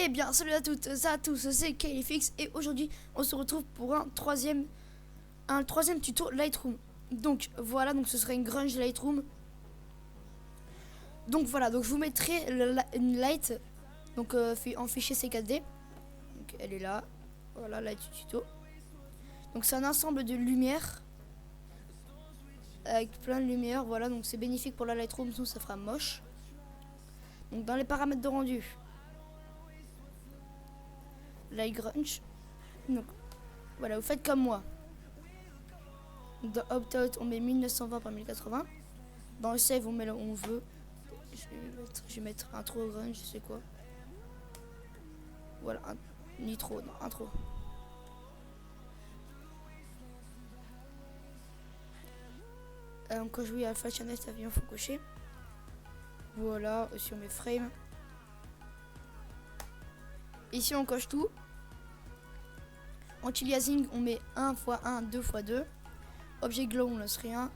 Eh bien, salut à toutes, à tous, c'est KFX et aujourd'hui on se retrouve pour un troisième tuto Lightroom. Donc voilà, donc ce serait une grunge Lightroom. Donc voilà, donc je vous mettrai une light donc en fichier C4D. Donc elle est là, voilà light tuto. Donc c'est un ensemble de lumière avec plein de lumière, voilà, donc c'est bénéfique pour la Lightroom, sinon ça fera moche. Donc dans les paramètres de rendu, Light Grunge. Donc voilà, vous faites comme moi. Dans Opt-out, on met 1920 par 1080. Dans le save, on met là où on veut. Je vais mettre intro grunge, je sais quoi. Voilà, nitro, non, intro. Quand je joue à Flash Channel, ça vient, faut cocher. Voilà, aussi on met frame. Ici on coche tout. Anti-aliasing, on met 1 x 1, 2 x 2. Objet glow, on laisse rien.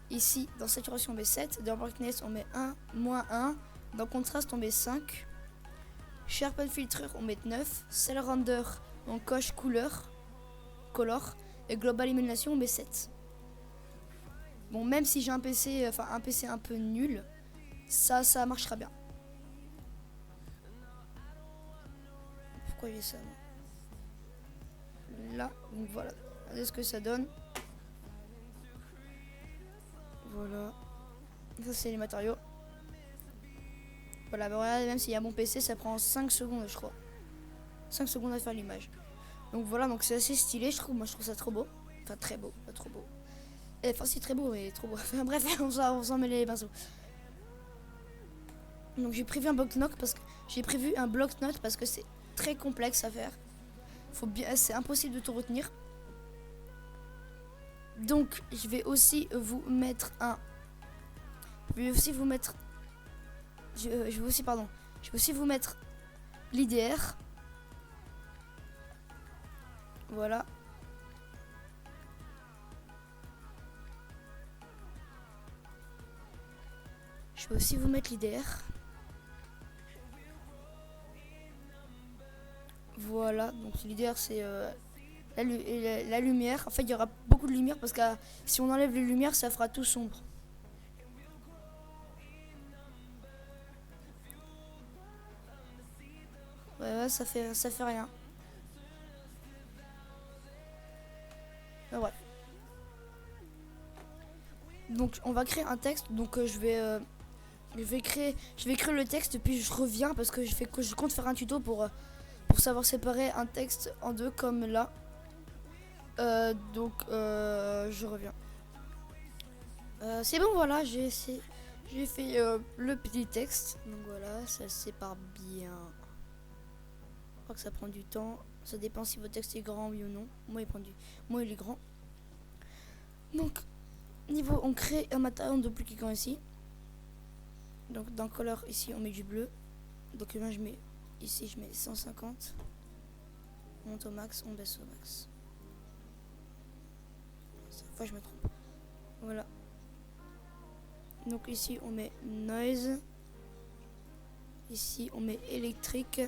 Ici, dans saturation, on met 7. Dans brightness, on met 1, moins 1. Dans contraste, on met 5. Sharpen filter, on met 9. Cell render, on coche couleur, color. Et global illumination, on met 7. Bon, même si j'ai un PC, un PC un peu nul, ça marchera bien. Pourquoi il y a ça là? Donc voilà, regardez ce que ça donne. Voilà, ça c'est les matériaux. Voilà, bah regardez, même s'il y a mon PC, ça prend 5 secondes, je crois. 5 secondes à faire l'image. Donc voilà, donc c'est assez stylé, je trouve. Moi, je trouve ça trop beau. Enfin, très beau, pas trop beau. Enfin, c'est très beau, mais trop beau. Enfin, bref, on s'en met les pinceaux. Donc j'ai prévu un bloc-notes parce que c'est très complexe à faire. C'est impossible de tout retenir. Donc je vais aussi vous mettre je vais aussi vous mettre l'IDR. Voilà. Je vais aussi vous mettre l'IDR. Voilà, donc l'IDR c'est la lumière. En fait, il y aura beaucoup de lumière parce que si on enlève les lumières, ça fera tout sombre. Ouais, ça fait rien. Ouais. Donc on va créer un texte. Donc je vais créer le texte puis je reviens parce que je compte faire un tuto pour savoir séparer un texte en deux comme là. Donc je reviens. C'est bon, voilà, j'ai fait le petit texte. Donc voilà, ça se sépare bien. Je crois que ça prend du temps. Ça dépend si votre texte est grand, oui ou non. Moi il est grand. Donc on crée un matériau en double-cliquant ici. Donc dans color ici on met du bleu. Donc là je mets 150. On monte au max, on baisse au max. Cette fois je me trompe. Voilà. Donc ici on met noise. Ici on met électrique.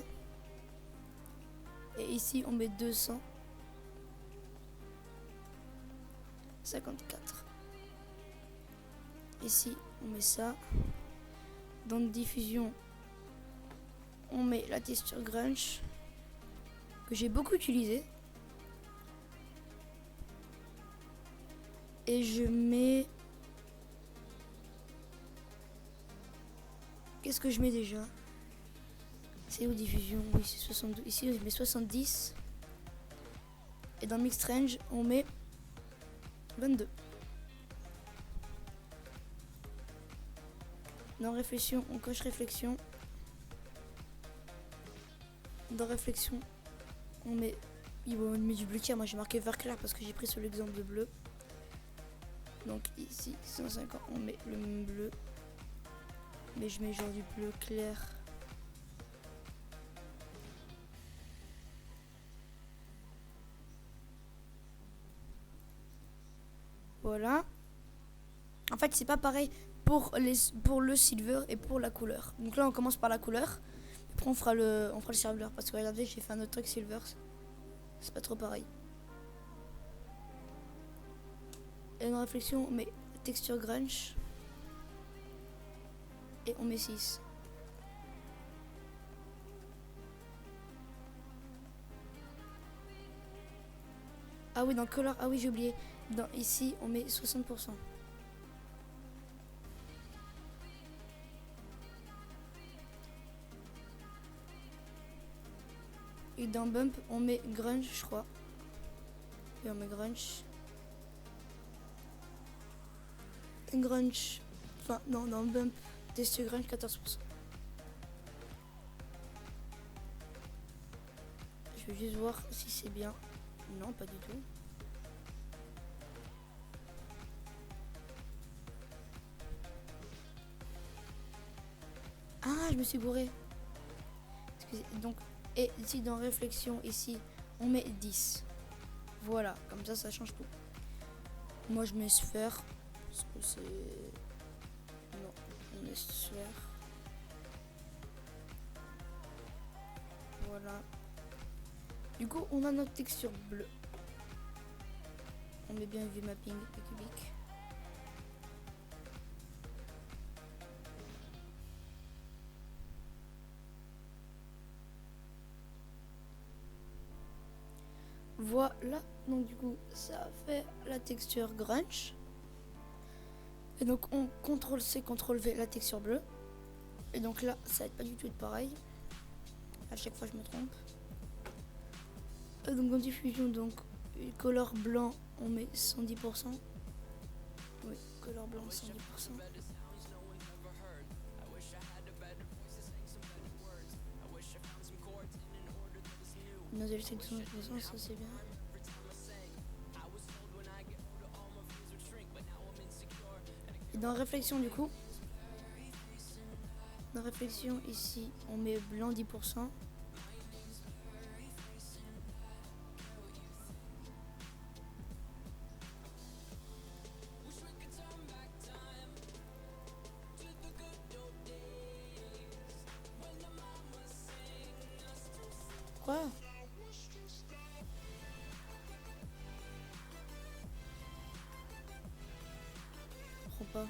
Et ici on met 254. Ici on met ça. Dans diffusion on met la texture grunge que j'ai beaucoup utilisé. Et je mets... Qu'est-ce que je mets déjà? C'est où diffusion? Oui, c'est 72. Ici, je mets 70. Et dans Mixed Range, on met 22. Dans réflexion, on coche réflexion. Dans réflexion, on met du bleu clair. Moi, j'ai marqué vert clair parce que j'ai pris sur l'exemple de bleu. Donc ici, 150, on met le même bleu. Mais je mets genre du bleu clair. Voilà. En fait, c'est pas pareil pour le silver et pour la couleur. Donc là, on commence par la couleur. Après on fera le silver parce que regardez j'ai fait un autre truc silver. C'est pas trop pareil. Et une réflexion on met texture grunge. Et on met 6. Ah oui dans color, ah oui j'ai oublié. Ici on met 60%. Et dans bump on met grunge je crois. Et on met grunge. Grunge. Enfin non dans bump. Texture grunge 14%. Je vais juste voir si c'est bien. Non pas du tout. Ah je me suis gouré. Excusez, donc et ici dans réflexion ici on met 10. Voilà comme ça change tout. Moi je mets sphère parce que c'est non on met sphère. Voilà. Du coup on a notre texture bleue. On met bien vue mapping et cubique. Voilà, donc du coup ça fait la texture grunge. Et donc on CTRL-C, CTRL-V la texture bleue. Et donc là ça va être pas du tout pareil. À chaque fois je me trompe. Et donc en diffusion, donc color blanc on met 110%. Oui, color blanc 110%. Nozzle sélection 100%, ça c'est bien. Et dans réflexion du coup, dans réflexion ici on met blanc 10%. Quoi? Je comprends pas.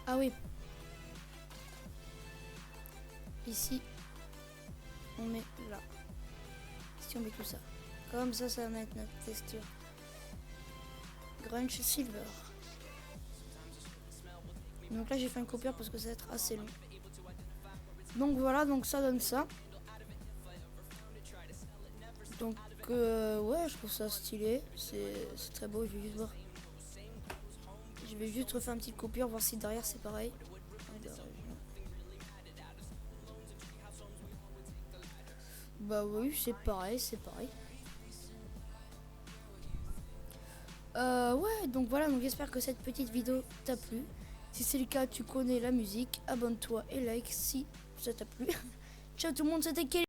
Ah oui. Ici, on met là. Si on met tout ça. Comme ça va mettre notre texture. Grunge silver. Donc là j'ai fait un copieur parce que ça va être assez long. Donc voilà, donc ça donne ça. Donc ouais, je trouve ça stylé. C'est très beau, je vais juste voir. Je vais juste refaire un petit copieur, voir si derrière c'est pareil. Bah oui, c'est pareil, c'est pareil. Ouais, donc voilà, donc j'espère que cette petite vidéo t'a plu. Si c'est le cas, tu connais la musique, abonne-toi et like si ça t'a plu. Ciao tout le monde, c'était Kelly.